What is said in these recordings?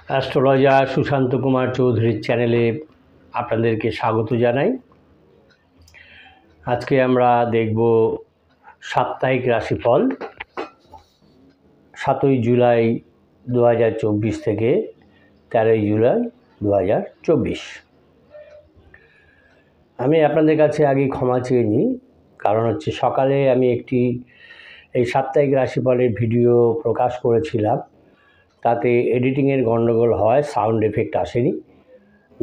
Astrologer Sushant Kumar চৌধুরীর চ্যানেলে আপনাদেরকে স্বাগত জানাই। আজকে আমরা দেখব সাপ্তাহিক রাশিফল 7ই জুলাই 2024 থেকে 13ই জুলাই 2024। আমি আপনাদের কাছে আগে ক্ষমা চেয়ে নিই, কারণ হচ্ছে সকালে আমি একটি এই সাপ্তাহিক রাশিফলের ভিডিও প্রকাশ করেছিলাম, তাতে এডিটিংয়ের গণ্ডগোল হয়, সাউন্ড এফেক্ট আসেনি,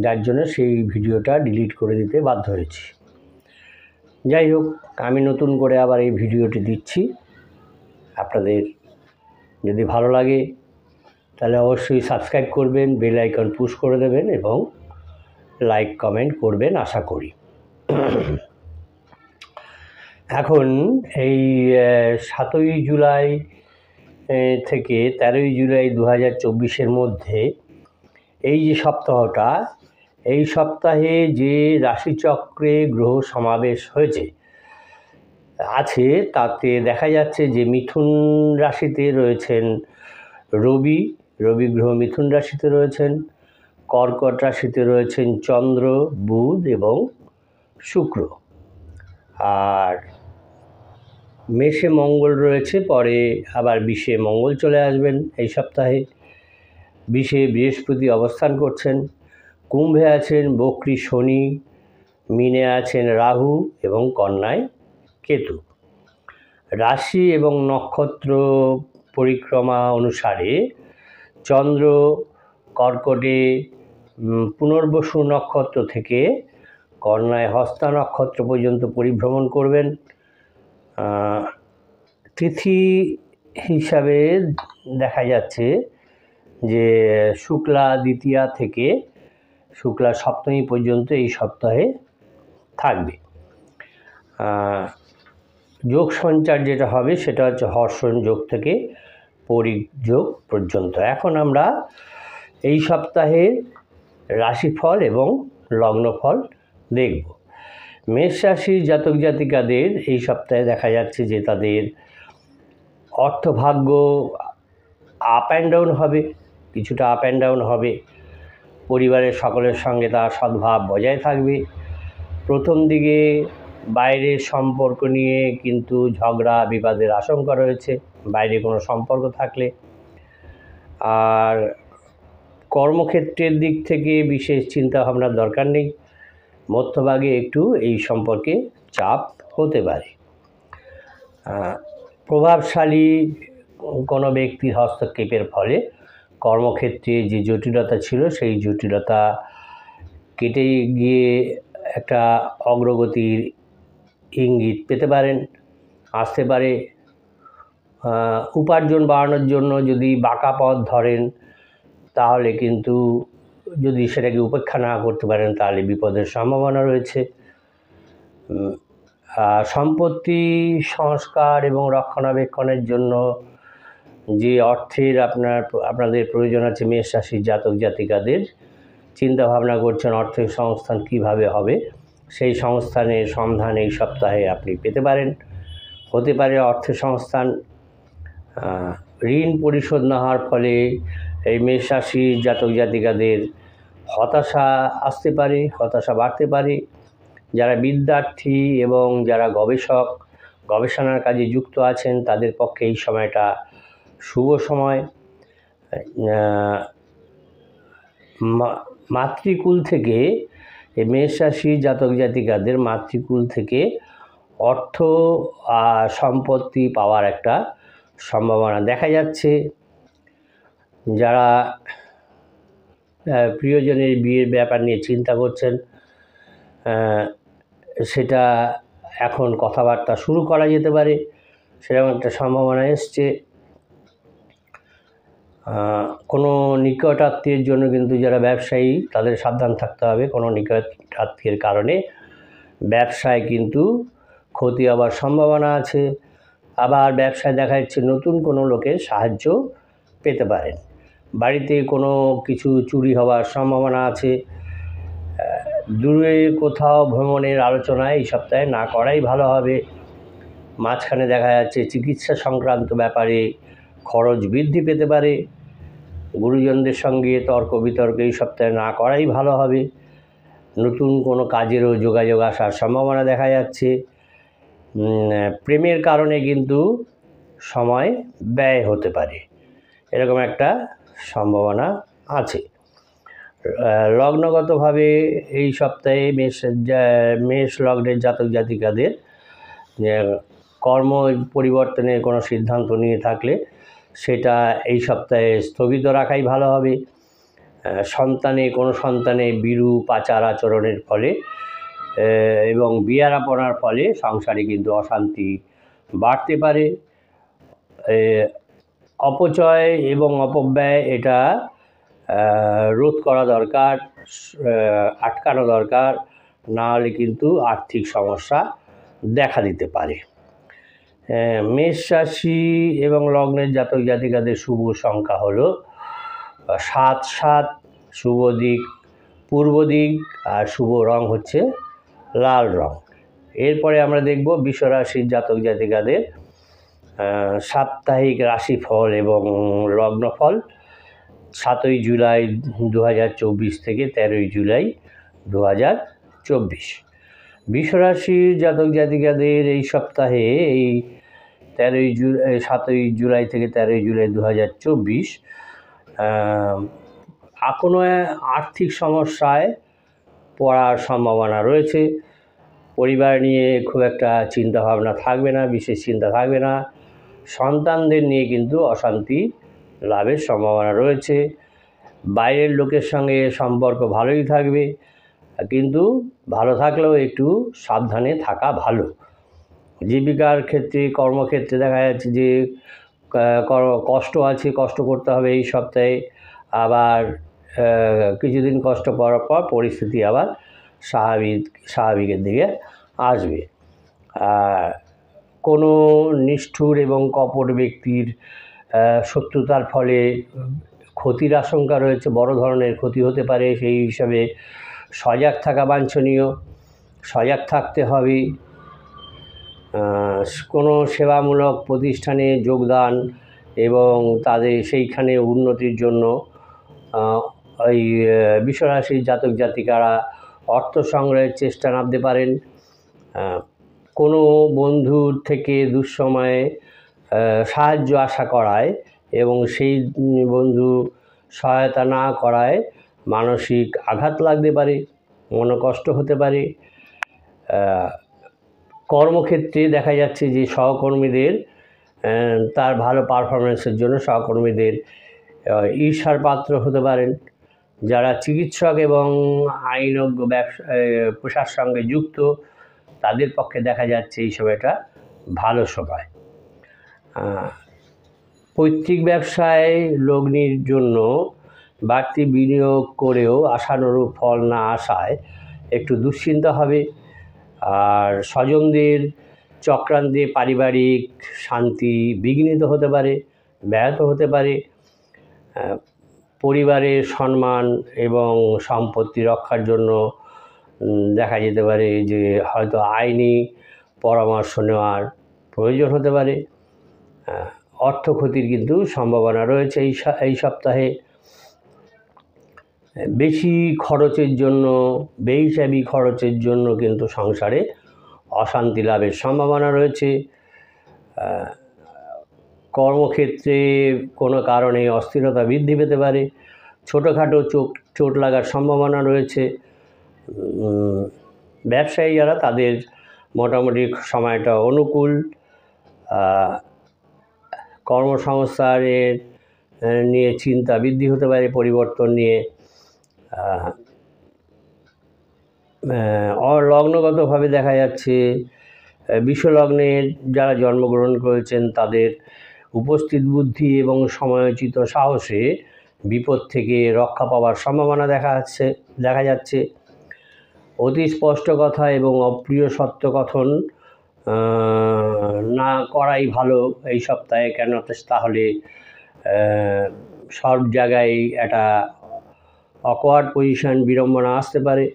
যার জন্য সেই ভিডিওটা ডিলিট করে দিতে বাধ্য হয়েছি। যাই হোক, আমি নতুন করে আবার এই ভিডিওটি দিচ্ছি। আপনাদের যদি ভালো লাগে তাহলে অবশ্যই সাবস্ক্রাইব করবেন, বেল আইকন পুশ করে দেবেন এবং লাইক কমেন্ট করবেন আশা করি। এখন এই 7ই জুলাই থেকে 13ই জুলাই 2024-এর মধ্যে এই যে সপ্তাহটা, এই সপ্তাহে যে রাশিচক্রে গ্রহ সমাবেশ আছে তাতে দেখা যাচ্ছে যে মিথুন রাশিতে রয়েছেন রবি গ্রহ মিথুন রাশিতে রয়েছেন, কর্কট রাশিতে রয়েছেন চন্দ্র, বুধ এবং শুক্র, আর মেষে মঙ্গল রয়েছে, পরে আবার বিষে মঙ্গল চলে আসবেন এই সপ্তাহে। বিষে বৃহস্পতি অবস্থান করছেন, কুম্ভে আছেন বক্রী শনি, মীনে আছেন রাহু এবং কন্যায় কেতু। রাশি এবং নক্ষত্র পরিক্রমা অনুসারে চন্দ্র কর্কটে পুনর্বসু নক্ষত্র থেকে কন্যায় হস্তা নক্ষত্র পর্যন্ত পরিভ্রমণ করবেন। তিথি হিসাবে দেখা যাচ্ছে যে শুক্লা দ্বিতীয়া থেকে শুক্লা সপ্তমী পর্যন্ত এই সপ্তাহে থাকবে। যোগ সঞ্চার যেটা হবে সেটা হচ্ছে হর্ষণ যোগ থেকে পরিগ যোগ পর্যন্ত। এখন আমরা এই সপ্তাহের রাশিফল এবং লগ্নফল দেখব। মেষ রাশির জাতক জাতিকাদের এই সপ্তাহে দেখা যাচ্ছে যে তাদের অর্থভাগ্য আপ অ্যান্ড ডাউন হবে, কিছুটা আপ অ্যান্ড ডাউন হবে। পরিবারের সকলের সঙ্গে তার সদ্ভাব বজায় থাকবে। প্রথম দিকে বাইরের সম্পর্ক নিয়ে কিন্তু ঝগড়া বিবাদের আশঙ্কা রয়েছে, বাইরে কোনো সম্পর্ক থাকলে। আর কর্মক্ষেত্রের দিক থেকে বিশেষ চিন্তাভাবনার দরকার নেই, মধ্যভাগে একটু এই সম্পর্কে চাপ হতে পারে। প্রভাবশালী কোনো ব্যক্তির হস্তক্ষেপের ফলে কর্মক্ষেত্রে যে জটিলতা ছিল সেই জটিলতা কেটে গিয়ে একটা অগ্রগতির ইঙ্গিত পেতে পারেন, আসতে পারে। উপার্জন বাড়ানোর জন্য যদি বাঁকা পথ ধরেন তাহলে কিন্তু যদি সেটাকে উপেক্ষা না করতে পারেন তাহলে বিপদের সম্ভাবনা রয়েছে। সম্পত্তি সংস্কার এবং রক্ষণাবেক্ষণের জন্য যে অর্থের আপনাদের প্রয়োজন আছে, মেষ রাশির জাতক জাতিকাদের চিন্তাভাবনা করছেন অর্থের সংস্থান কিভাবে হবে, সেই সংস্থানের সন্ধান এই সপ্তাহে আপনি পেতে পারেন। হতে পারে অর্থের সংস্থান। ঋণ পরিশোধ না হওয়ার ফলে এই মেষ রাশির জাতক জাতিকাদের হতাশা আসতে পারে, হতাশা বাড়তে পারে। যারা বিদ্যার্থী এবং যারা গবেষক, গবেষণার কাজে যুক্ত আছেন তাদের পক্ষে এই সময়টা শুভ সময়। মাতৃকুল থেকে এই মেষ রাশির জাতক জাতিকাদের মাতৃকুল থেকে অর্থ সম্পত্তি পাওয়ার একটা সম্ভাবনা দেখা যাচ্ছে। যারা প্রিয়জনের বিয়ের ব্যাপার নিয়ে চিন্তা করছেন সেটা এখন কথাবার্তা শুরু করা যেতে পারে, সেরকম একটা সম্ভাবনা এসছে। কোনো নিকট আত্মীয়ের জন্য কিন্তু যারা ব্যবসায়ী তাদের সাবধান থাকতে হবে। কোনো নিকট আত্মীয়ের কারণে ব্যবসায় কিন্তু ক্ষতি হওয়ার সম্ভাবনা আছে। আবার ব্যবসায় দেখা যাচ্ছে নতুন কোনো লোকের সাহায্য পেতে পারেন। বাড়িতে কোনো কিছু চুরি হওয়ার সম্ভাবনা আছে। দূরে কোথাও ভ্রমণের আলোচনা এই সপ্তাহে না করাই ভালো হবে। মাঝখানে দেখা যাচ্ছে চিকিৎসা সংক্রান্ত ব্যাপারে খরচ বৃদ্ধি পেতে পারে। গুরুজনদের সঙ্গে তর্ক বিতর্ক এই সপ্তাহে না করাই ভালো হবে। নতুন কোনো কাজেরও যোগাযোগ আসার সম্ভাবনা দেখা যাচ্ছে। প্রেমের কারণে কিন্তু সময় ব্যয় হতে পারে, এরকম একটা সম্ভাবনা আছে। লগ্নগতভাবে এই সপ্তাহে মেষ লগ্নের জাতক জাতিকাদের কর্ম পরিবর্তনের কোনো সিদ্ধান্ত নিয়ে থাকলে সেটা এই সপ্তাহে স্থগিত রাখাই ভালো হবে। কোনো সন্তানে বিরূপ আচার আচরণের ফলে এবং বিয়ারাপনার ফলে সংসারে কিন্তু অশান্তি বাড়তে পারে। অপচয় এবং অপব্যয় এটা রোধ করা দরকার, আটকানো দরকার, না হলে কিন্তু আর্থিক সমস্যা দেখা দিতে পারে। মেষ রাশি এবং লগ্নের জাতক জাতিকাদের শুভ সংখ্যা হলো 7, শুভ দিক পূর্ব দিক, আর শুভ রং হচ্ছে লাল রং। এরপরে আমরা দেখব বৃষ রাশির জাতক জাতিকাদের সাপ্তাহিক রাশিফল এবং লগ্নফল 7ই জুলাই 2024 থেকে 13ই জুলাই 2024। বৃষ রাশির জাতক জাতিকাদের এই সপ্তাহে এই 7ই জুলাই থেকে 13ই জুলাই 2024 কোনো আর্থিক সমস্যায় পড়ার সম্ভাবনা রয়েছে। পরিবার নিয়ে খুব একটা চিন্তাভাবনা থাকবে না, বিশেষ চিন্তা থাকবে না। সন্তানদের নিয়ে কিন্তু অশান্তি লাভের সম্ভাবনা রয়েছে। বাইরের লোকের সঙ্গে সম্পর্ক ভালোই থাকবে, কিন্তু ভালো থাকলেও একটু সাবধানে থাকা ভালো। জীবিকার ক্ষেত্রে কর্মক্ষেত্রে দেখা যাচ্ছে যে কষ্ট আছে, কষ্ট করতে হবে এই সপ্তাহে। আবার কিছুদিন কষ্ট করার পর পরিস্থিতি আবার স্বাভাবিকের দিকে আসবে। কোনো নিষ্ঠুর এবং কপট ব্যক্তির শত্রুতার ফলে ক্ষতির আশঙ্কা রয়েছে, বড় ধরনের ক্ষতি হতে পারে। সেই হিসাবে সজাগ থাকা বাঞ্ছনীয়, সজাগ থাকতে হবে। কোনো সেবামূলক প্রতিষ্ঠানে যোগদান এবং তাদের সেইখানে উন্নতির জন্য ওই বৃষ রাশির জাতক জাতিকারা অর্থ সংগ্রহের চেষ্টা নামতে পারেন। কোনো বন্ধুর থেকে দুঃসময়ে সাহায্য আশা করায় এবং সেই বন্ধু সহায়তা না করায় মানসিক আঘাত লাগতে পারে, মনোকষ্ট হতে পারে। কর্মক্ষেত্রে দেখা যাচ্ছে যে সহকর্মীদের তার ভালো পারফরমেন্সের জন্য সহকর্মীদের ঈর্ষার পাত্র হতে পারেন। যারা চিকিৎসক এবং আইনজ্ঞ পেশার সঙ্গে যুক্ত তাদের পক্ষে দেখা যাচ্ছে এই সময়টা ভালো সময়। পৈতৃক ব্যবসায় লগ্নির জন্য বাড়তি বিনিয়োগ করেও আশানুরূপ ফল না আসায় একটু দুশ্চিন্তা হবে। আর স্বজনদের চক্রান্তে পারিবারিক শান্তি বিঘ্নিত হতে পারে, ব্যাহত হতে পারে। পরিবারের সম্মান এবং সম্পত্তি রক্ষার জন্য দেখা যেতে পারে যে হয়তো আইনি পরামর্শ নেওয়ার প্রয়োজন হতে পারে। অর্থ ক্ষতির কিন্তু সম্ভাবনা রয়েছে এই সপ্তাহে। বেশি খরচের জন্য, বেহিসাবি খরচের জন্য কিন্তু সংসারে অশান্তি লাভের সম্ভাবনা রয়েছে। কর্মক্ষেত্রে কোনো কারণে অস্থিরতা বৃদ্ধি পেতে পারে। ছোটোখাটো চোট লাগার সম্ভাবনা রয়েছে। ব্যবসায়ী যারা তাদের মোটামুটি সময়টা অনুকূল। কর্মসংস্থানের নিয়ে চিন্তা বৃদ্ধি হতে পারে, পরিবর্তন নিয়ে। লগ্নগতভাবে দেখা যাচ্ছে বিশ্বলগ্নের যারা জন্মগ্রহণ করেছেন তাদের উপস্থিত বুদ্ধি এবং সময়োচিত সাহসে বিপদ থেকে রক্ষা পাওয়ার সম্ভাবনা দেখা যাচ্ছে। অতি স্পষ্ট কথা এবং অপ্রিয় সত্য কথন না করাই ভালো এই সপ্তাহে, কেন তাহলে সব জায়গায় একটা অকওয়ার্ড পজিশন, বিড়ম্বনা আসতে পারে,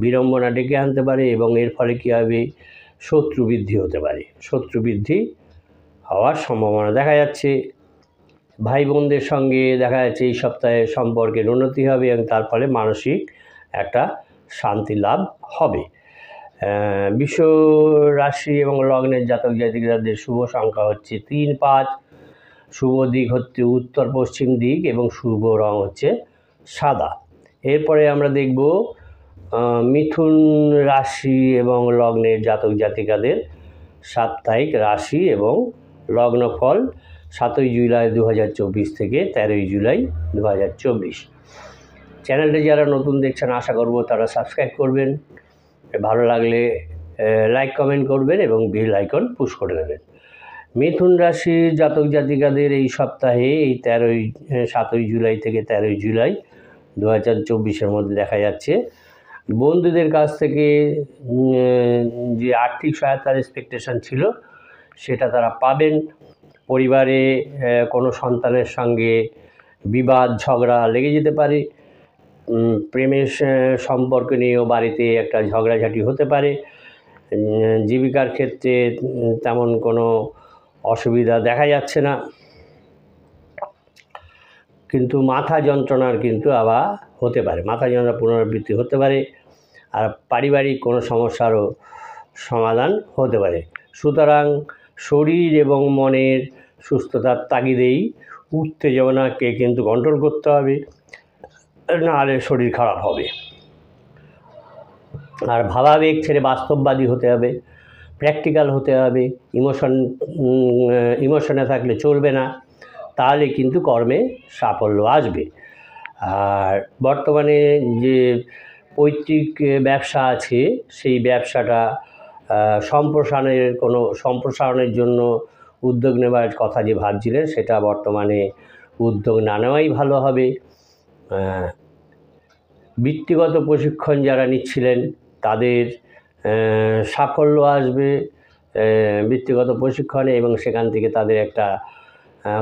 বিড়ম্বনা ডেকে আনতে পারে এবং এর ফলে কী হবে, শত্রু বৃদ্ধি হতে পারে। শত্রু বৃদ্ধি হওয়ার সম্ভাবনা দেখা যাচ্ছে। ভাই বোনদের সঙ্গে দেখা যাচ্ছে এই সপ্তাহে সম্পর্কের উন্নতি হবে এবং তার ফলে মানসিক একটা শান্তি লাভ হবে। বিশ্ব রাশি এবং লগ্নের জাতক জাতিকাদের শুভ সংখ্যা হচ্ছে 3, 5, শুভ দিক হচ্ছে উত্তর পশ্চিম দিক এবং শুভ রং হচ্ছে সাদা। এরপরে আমরা দেখব মিথুন রাশি এবং লগ্নের জাতক জাতিকাদের সাপ্তাহিক রাশি এবং লগ্নফল 7ই জুলাই 2024 থেকে 13ই জুলাই 2024। চ্যানেলটি যারা নতুন দেখছেন আশা করব তারা সাবস্ক্রাইব করবেন, ভালো লাগলে লাইক কমেন্ট করবেন এবং বেল আইকন পুশ করে দেবেন। মিথুন রাশির জাতক জাতিকাদের এই সপ্তাহে এই 7ই জুলাই থেকে 13ই জুলাই 2024-এর মধ্যে দেখা যাচ্ছে বন্ধুদের কাছ থেকে যে আর্থিক সহায়তার এক্সপেকটেশন ছিল সেটা তারা পাবেন। পরিবারে কোনো সন্তানের সঙ্গে বিবাদ ঝগড়া লেগে যেতে পারে, প্রেমের সম্পর্ক নিয়েও বাড়িতে একটা ঝগড়াঝাটি হতে পারে। জীবিকার ক্ষেত্রে তেমন কোনো অসুবিধা দেখা যাচ্ছে না, কিন্তু মাথা যন্ত্রণার কিন্তু আবার হতে পারে, মাথা যন্ত্রণা পুনরাবৃত্তি হতে পারে, আর পারিবারিক কোনো সমস্যারও সমাধান হতে পারে। সুতরাং শরীর এবং মনের সুস্থতার তাগিদেই উত্তেজনাকে কিন্তু কন্ট্রোল করতে হবে, নাহলে শরীর খারাপ হবে। আর ভাবাবেগ ছেড়ে বাস্তববাদী হতে হবে, প্র্যাকটিক্যাল হতে হবে। ইমোশনে থাকলে চলবে না, তাহলে কিন্তু কর্মে সাফল্য আসবে। আর বর্তমানে যে পৈতৃক ব্যবসা আছে সেই ব্যবসাটা সম্প্রসারণের জন্য উদ্যোগ নেওয়ার কথা যে ভাবছিলেন সেটা বর্তমানে উদ্যোগ না নেওয়াই ভালো হবে। বৃত্তিগত প্রশিক্ষণ যারা নিচ্ছিলেন তাদের সাফল্য আসবে বৃত্তিগত প্রশিক্ষণে, এবং সেখান থেকে তাদের একটা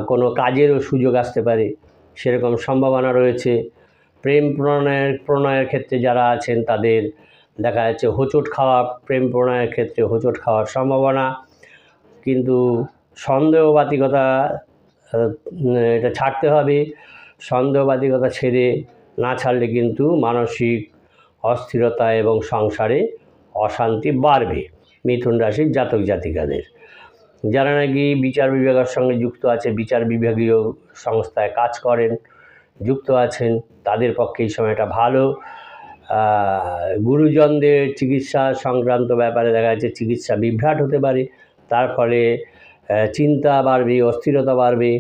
কোনো কাজেরও সুযোগ আসতে পারে, সেরকম সম্ভাবনা রয়েছে। প্রেম প্রণয়ের ক্ষেত্রে যারা আছেন তাদের দেখা যাচ্ছে প্রেম প্রণয়ের ক্ষেত্রে হোঁচট খাওয়ার সম্ভাবনা, কিন্তু সন্দেহবাতিকতা এটা ছাড়তে হবে। সন্দেহবাতিকতা না ছাড়লে কিন্তু মানসিক অস্থিরতা এবং সংসারে অশান্তি বাড়বে মিথুন রাশির জাতক জাতিকাদের। যারা নাকি বিচার বিভাগের সঙ্গে যুক্ত আছে, বিচার বিভাগীয় সংস্থায় কাজ করেন, যুক্ত আছেন, তাদের পক্ষে এই সময়টা ভালো। গুরুজনদের চিকিৎসা সংক্রান্ত ব্যাপারে দেখা যাচ্ছে চিকিৎসা বিভ্রাট হতে পারে, তার ফলে চিন্তা বাড়বে, অস্থিরতা বাড়বে।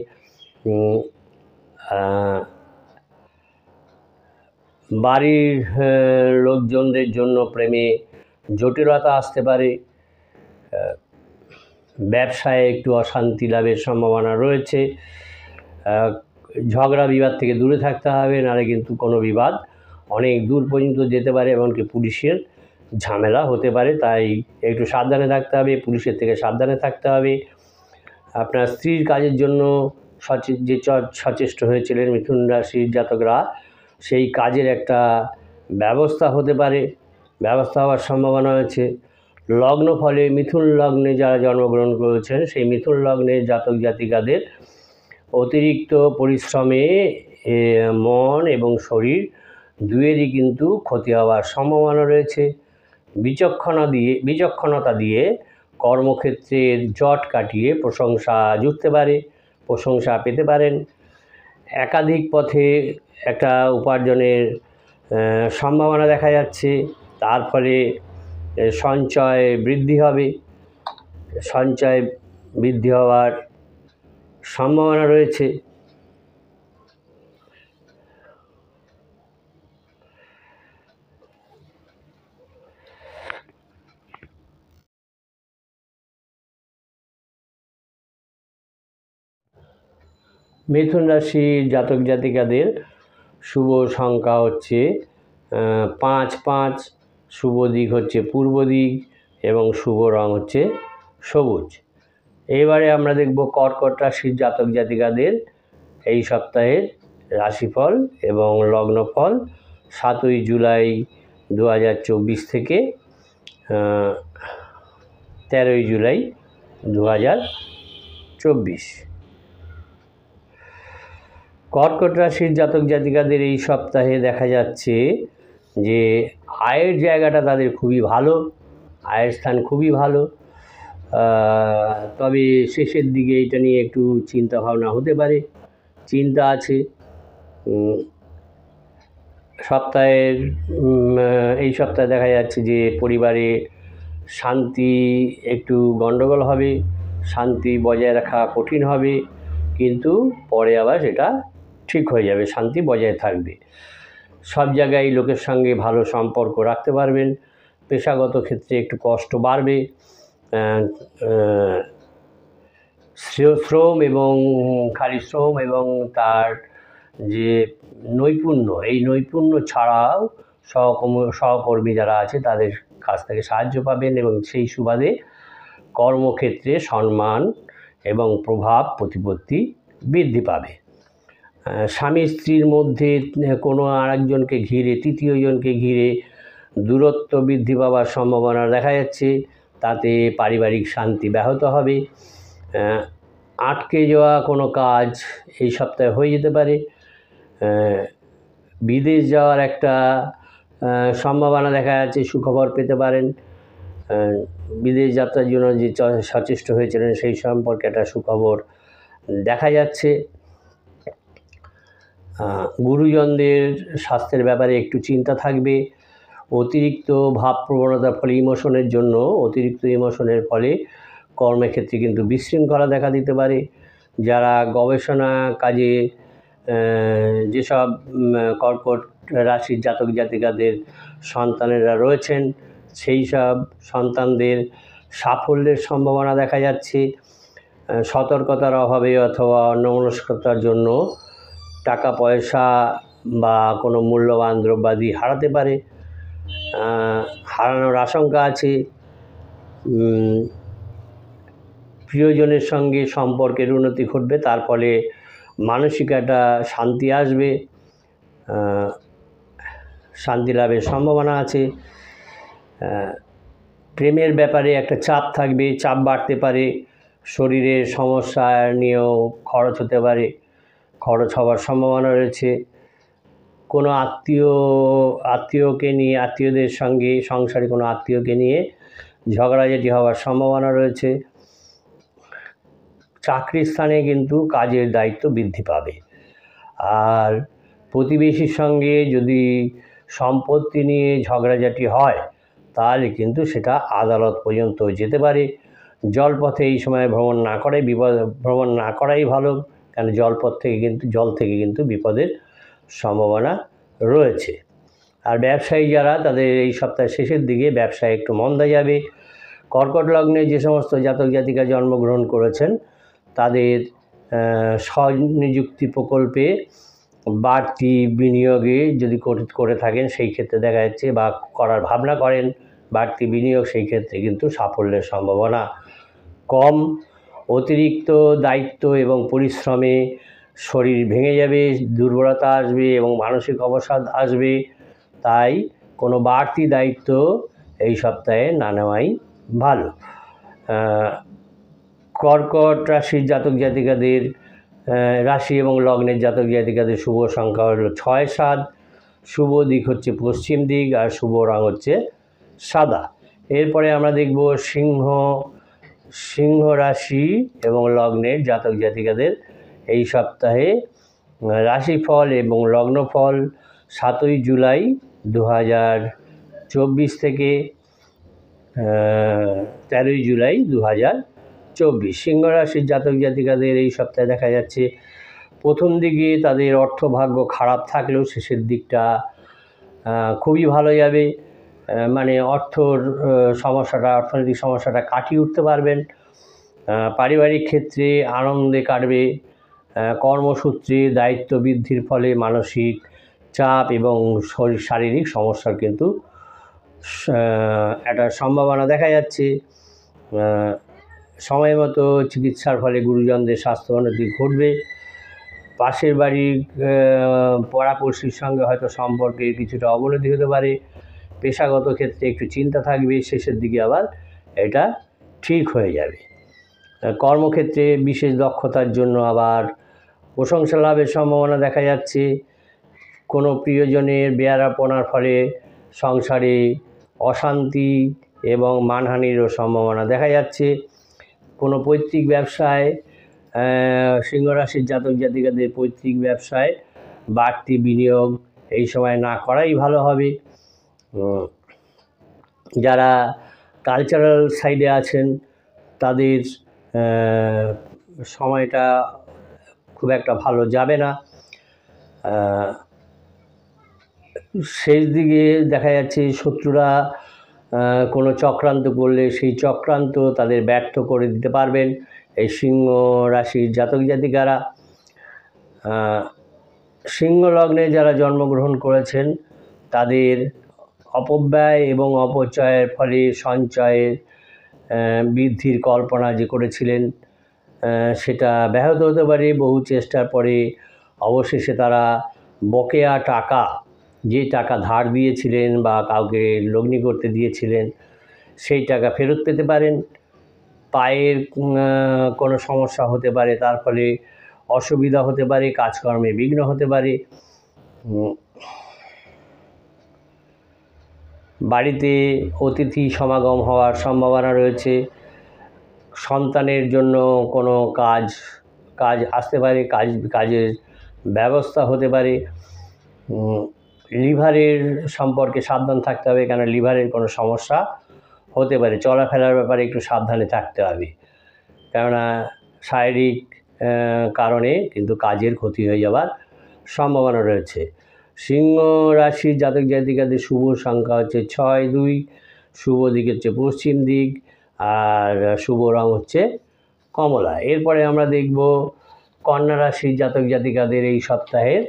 বাড়ির লোকজনদের জন্য প্রেমে জটিলতা আসতে পারে, ব্যবসায় একটু অশান্তি লাভের সম্ভাবনা রয়েছে। ঝগড়া বিবাদ থেকে দূরে থাকতে হবে, নাহলে কিন্তু কোনো বিবাদ অনেক দূর পর্যন্ত যেতে পারে, এমনকি পুলিশের ঝামেলা হতে পারে। তাই একটু সাবধানে থাকতে হবে, পুলিশের থেকে সাবধানে থাকতে হবে। আপনার স্ত্রীর কাজের জন্য সচেষ্ট হয়েছিলেন মিথুন রাশির জাতকরা, সেই কাজের একটা ব্যবস্থা হওয়ার সম্ভাবনা রয়েছে। লগ্ন ফলে মিথুন লগ্নে যারা জন্মগ্রহণ করেছেন সেই মিথুন লগ্নের জাতক জাতিকাদের অতিরিক্ত পরিশ্রমে মন এবং শরীর দুয়েরই কিন্তু ক্ষতি হওয়ার সম্ভাবনা রয়েছে। বিচক্ষণতা দিয়ে কর্মক্ষেত্রের জট কাটিয়ে প্রশংসা পেতে পারেন। একাধিক পথে একটা উপার্জনের সম্ভাবনা দেখা যাচ্ছে, তার ফলে সঞ্চয় বৃদ্ধি হওয়ার সম্ভাবনা রয়েছে। মিথুন রাশির জাতক জাতিকাদের শুভ সংখ্যা হচ্ছে 5, 5, শুভ দিক হচ্ছে পূর্ব দিক এবং শুভ রং হচ্ছে সবুজ। এবারে আমরা দেখব কর্কট রাশির জাতক জাতিকাদের এই সপ্তাহের রাশিফল এবং লগ্নফল 7ই জুলাই 2024 থেকে 13ই জুলাই 2024। কর্কট রাশির জাতক জাতিকাদের এই সপ্তাহে দেখা যাচ্ছে যে আয়ের জায়গাটা তাদের খুবই ভালো, আয়ের স্থান খুবই ভালো, তবে শেষের দিকে এটা নিয়ে একটু চিন্তা ভাবনা হতে পারে, চিন্তা আছে। সপ্তাহের এই সপ্তাহে দেখা যাচ্ছে যে পরিবারে শান্তি একটু গণ্ডগোল হবে, শান্তি বজায় রাখা কঠিন হবে, কিন্তু পরে আবার সেটা ঠিক হয়ে যাবে, শান্তি বজায় থাকবে। সব জায়গায় লোকের সঙ্গে ভালো সম্পর্ক রাখতে পারবেন। পেশাগত ক্ষেত্রে একটু কষ্ট বাড়বে, শ্রম এবং খালি শ্রম এবং তার যে নৈপুণ্য, এই নৈপুণ্য ছাড়াও সহকর্মী যারা আছে তাদের কাছ থেকে সাহায্য পাবেন এবং সেই সুবাদে কর্মক্ষেত্রে সম্মান এবং প্রভাব প্রতিপত্তি বৃদ্ধি পাবে। স্বামী স্ত্রীর মধ্যে কোনো আরেকজনকে ঘিরে, তৃতীয়জনকে ঘিরে দূরত্ব বৃদ্ধি পাওয়ার সম্ভাবনা দেখা যাচ্ছে, তাতে পারিবারিক শান্তি ব্যাহত হবে। আটকে যাওয়া কোনো কাজ এই সপ্তাহে হয়ে যেতে পারে। বিদেশ যাওয়ার একটা সম্ভাবনা দেখা যাচ্ছে, সুখবর পেতে পারেন। বিদেশ যাত্রার জন্য যে সচেষ্ট হয়েছিলেন সেই সম্পর্কে একটা সুখবর দেখা যাচ্ছে। গুরুজনদের স্বাস্থ্যের ব্যাপারে একটু চিন্তা থাকবে। অতিরিক্ত ভাবপ্রবণতার ফলে, অতিরিক্ত ইমোশনের ফলে কর্মক্ষেত্রে কিন্তু বিশৃঙ্খলা দেখা দিতে পারে। যারা গবেষণা কাজে যেসব কর্কট রাশির জাতক জাতিকাদের সন্তানেরা রয়েছেন, সেই সব সন্তানদের সাফল্যের সম্ভাবনা দেখা যাচ্ছে। সতর্কতার অভাবে অথবা অন্যমনস্কতার জন্য টাকা পয়সা বা কোনো মূল্যবান দ্রব্যাদি হারাতে পারে, হারানোর আশঙ্কা আছে। প্রিয়জনের সঙ্গে সম্পর্কের উন্নতি ঘটবে, তার ফলে মানসিক একটা শান্তি আসবে, শান্তি লাভের সম্ভাবনা আছে। প্রেমের ব্যাপারে একটা চাপ থাকবে, চাপ বাড়তে পারে। শরীরের সমস্যা নিয়েও খরচ হতে পারে, খরচ হওয়ার সম্ভাবনা রয়েছে। কোনো আত্মীয়দের সঙ্গে, সংসারে কোনো আত্মীয়কে নিয়ে ঝগড়াঝাটি হওয়ার সম্ভাবনা রয়েছে। চাকরির স্থানে কিন্তু কাজের দায়িত্ব বৃদ্ধি পাবে। আর প্রতিবেশীর সঙ্গে যদি সম্পত্তি নিয়ে ঝগড়াঝাটি হয় তাহলে কিন্তু সেটা আদালত পর্যন্ত যেতে পারে। জলপথে এই সময় ভ্রমণ না করাই ভালো, কারণ জল থেকে কিন্তু বিপদের সম্ভাবনা রয়েছে। আর ব্যবসায়ী যারা, তাদের এই সপ্তাহের শেষের দিকে ব্যবসায় একটু মন্দা যাবে। কর্কট লগ্নে যে সমস্ত জাতক জাতিকা জন্মগ্রহণ করেছেন তাদের স্বনিযুক্তি প্রকল্পে বাড়তি বিনিয়োগে যদি করে থাকেন, সেই ক্ষেত্রে দেখা যাচ্ছে, বা করার ভাবনা করেন বাড়তি বিনিয়োগ, সেই ক্ষেত্রে কিন্তু সাফল্যের সম্ভাবনা কম। অতিরিক্ত দায়িত্ব এবং পরিশ্রমে শরীর ভেঙে যাবে, দুর্বলতা আসবে এবং মানসিক অবসাদ আসবে। তাই কোনো বাড়তি দায়িত্ব এই সপ্তাহে না নেওয়াই ভালো। কর্কট রাশির জাতক জাতিকাদের, রাশি এবং লগ্নের জাতক জাতিকাদের শুভ সংখ্যা হলো 6, 7, শুভ দিক হচ্ছে পশ্চিম দিক, আর শুভ রং হচ্ছে সাদা। এরপরে আমরা দেখব সিংহ রাশি এবং লগ্নের জাতক জাতিকাদের এই সপ্তাহে রাশিফল এবং লগ্নফল 7ই জুলাই 2024 থেকে 13ই জুলাই 2024। সিংহ রাশির জাতক জাতিকাদের এই সপ্তাহে দেখা যাচ্ছে প্রথম দিকে তাদের অর্থভাগ্য খারাপ থাকলেও শেষের দিকটা খুবই ভালো যাবে। মানে অর্থনৈতিক সমস্যাটা কাটিয়ে উঠতে পারবেন। পারিবারিক ক্ষেত্রে আনন্দে কাটবে। কর্মসূত্রে দায়িত্ব বৃদ্ধির ফলে মানসিক চাপ এবং শারীরিক সমস্যার কিন্তু একটা সম্ভাবনা দেখা যাচ্ছে। সময় মতো চিকিৎসার ফলে গুরুজনদের স্বাস্থ্য উন্নতি ঘটবে। পাশের বাড়ির পড়াপড়শির সঙ্গে হয়তো সম্পর্কে কিছুটা অবনতি হতে পারে। পেশাগত ক্ষেত্রে একটু চিন্তা থাকবে, শেষের দিকে আবার এটা ঠিক হয়ে যাবে। কর্মক্ষেত্রে বিশেষ দক্ষতার জন্য আবার প্রশংসা লাভের সম্ভাবনা দেখা যাচ্ছে। কোনো প্রিয়জনের বেয়ারাপনার ফলে সংসারে অশান্তি এবং মানহানিরও সম্ভাবনা দেখা যাচ্ছে। কোনো পৈতৃক ব্যবসায় সিংহ রাশির জাতক জাতিকাদের পৈতৃক ব্যবসায় বাড়তি বিনিয়োগ এই সময় না করাই ভালো হবে। যারা কালচারাল সাইডে আছেন তাদের সময়টা খুব একটা ভালো যাবে না। শেষ দিকে দেখা যাচ্ছে শত্রুরা কোনো চক্রান্ত করলে সেই চক্রান্ত তাদের ব্যর্থ করে দিতে পারবেন এই সিংহ রাশির জাতক জাতিকারা। সিংহ লগ্নে যারা জন্মগ্রহণ করেছেন তাদের অপব্যয় এবং অপচয়ের ফলে সঞ্চয়ের বৃদ্ধির কল্পনা যে করেছিলেন সেটা ব্যাহত হতে পারে। বহু চেষ্টার পরে অবশেষে তারা বকেয়া টাকা, যে টাকা ধার দিয়েছিলেন বা কাউকে লগ্নি করতে দিয়েছিলেন, সেই টাকা ফেরত পেতে পারেন। পায়ের কোনো সমস্যা হতে পারে, তার ফলে অসুবিধা হতে পারে, কাজকর্মে বিঘ্ন হতে পারে। বাড়িতে অতিথি সমাগম হওয়ার সম্ভাবনা রয়েছে। সন্তানের জন্য কোনো কাজ আসতে পারে, কাজের ব্যবস্থা হতে পারে। লিভারের সম্পর্কে সাবধান থাকতে হবে, কেন লিভারের কোনো সমস্যা হতে পারে। চলাফেরার ব্যাপারে একটু সাবধানে থাকতে হবে, কেননা শারীরিক কারণে কিন্তু কাজের ক্ষতি হয়ে যাওয়ার সম্ভাবনা রয়েছে। সিংহ রাশির জাতক জাতিকাদের শুভ সংখ্যা হচ্ছে 6, 2, শুভ দিক হচ্ছে পশ্চিম দিক, আর শুভ রং হচ্ছে কমলা। এরপরে আমরা দেখব কন্যা রাশির জাতক জাতিকাদের এই সপ্তাহের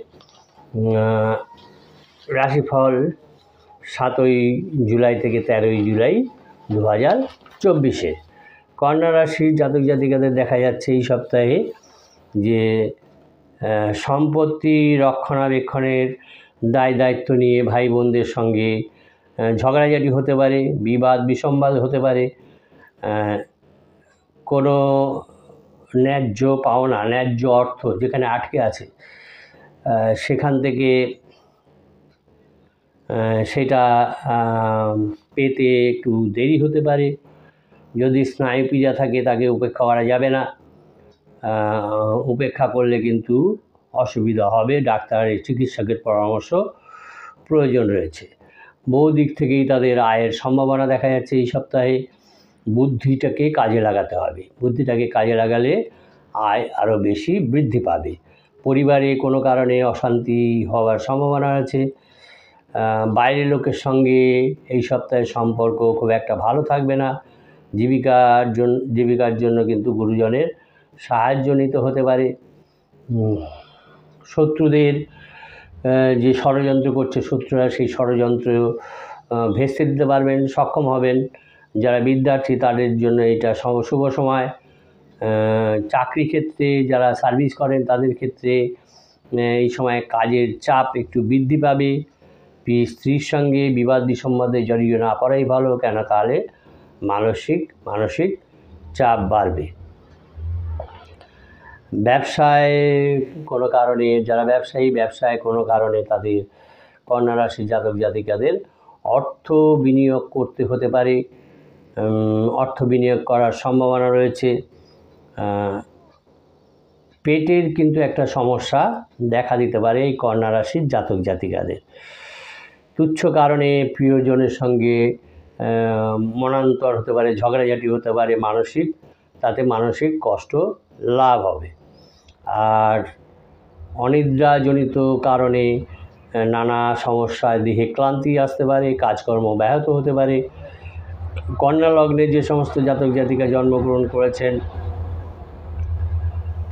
রাশিফল 7ই জুলাই থেকে 13ই জুলাই 2024। কন্যা রাশির জাতক জাতিকাদের দেখা যাচ্ছে এই সপ্তাহে যে সম্পত্তি রক্ষণাবেক্ষণের দায়িত্ব নিয়ে ভাই বোনদের সঙ্গে ঝগড়াঝাটি হতে পারে, বিবাদ বিসম্বাদ হতে পারে। কোনো ন্যায্য পাওনা, ন্যায্য অর্থ যেখানে আটকে আছে সেখান থেকে সেটা পেতে একটু দেরি হতে পারে। যদি স্নায়ুপীড়া থাকে তাকে উপেক্ষা করা যাবে না। উপেক্ষা করলে কিন্তু অসুবিধা হবে। ডাক্তারের চিকিৎসকের পরামর্শ প্রয়োজন রয়েছে। বহু দিক থেকেই তাদের আয়ের সম্ভাবনা দেখা যাচ্ছে এই সপ্তাহে। বুদ্ধিটাকে কাজে লাগাতে হবে। বুদ্ধিটাকে কাজে লাগালে আয় আরও বেশি বৃদ্ধি পাবে। পরিবারে কোনো কারণে অশান্তি হওয়ার সম্ভাবনা আছে। বাইরের লোকের সঙ্গে এই সপ্তাহে সম্পর্ক খুব একটা ভালো থাকবে না। জীবিকার জন্য কিন্তু গুরুজনের সাহায্য নিতে হতে পারে। শত্রুদের যে ষড়যন্ত্র করছে শত্রুরা, সেই ষড়যন্ত্র ভেস্তে দিতে পারবেন, সক্ষম হবেন। যারা বিদ্যার্থী তাদের জন্য এটা শুভ সময়। চাকরি ক্ষেত্রে যারা সার্ভিস করেন তাদের ক্ষেত্রে এই সময় কাজের চাপ একটু বৃদ্ধি পাবে। স্ত্রীর সঙ্গে বিবাদ বিসম্বাদে জড়িয়ে না পড়াই ভালো, কেন তাহলে মানসিক চাপ বাড়বে। ব্যবসায় কোনো কারণে যারা ব্যবসায় কোনো কারণে তাদের কন্যা রাশি জাতক জাতিকাদের অর্থ বিনিয়োগ করতে হতে পারে। অর্থ বিনিয়োগ করার সম্ভাবনা রয়েছে। পেটের কিন্তু একটা সমস্যা দেখা দিতে পারে এই কন্যা রাশির জাতক জাতিকাদের। তুচ্ছ কারণে প্রিয়জনের সঙ্গে মনান্তর হতে পারে, ঝগড়াঝাটি হতে পারে, তাতে মানসিক কষ্ট লাভ হবে। আর অনিদ্রাজনিত কারণে নানা সমস্যায় দেহে ক্লান্তি আসতে পারে, কাজকর্ম ব্যাহত হতে পারে। কন্যা লগ্নে যে সমস্ত জাতক জাতিকা জন্মগ্রহণ করেছেন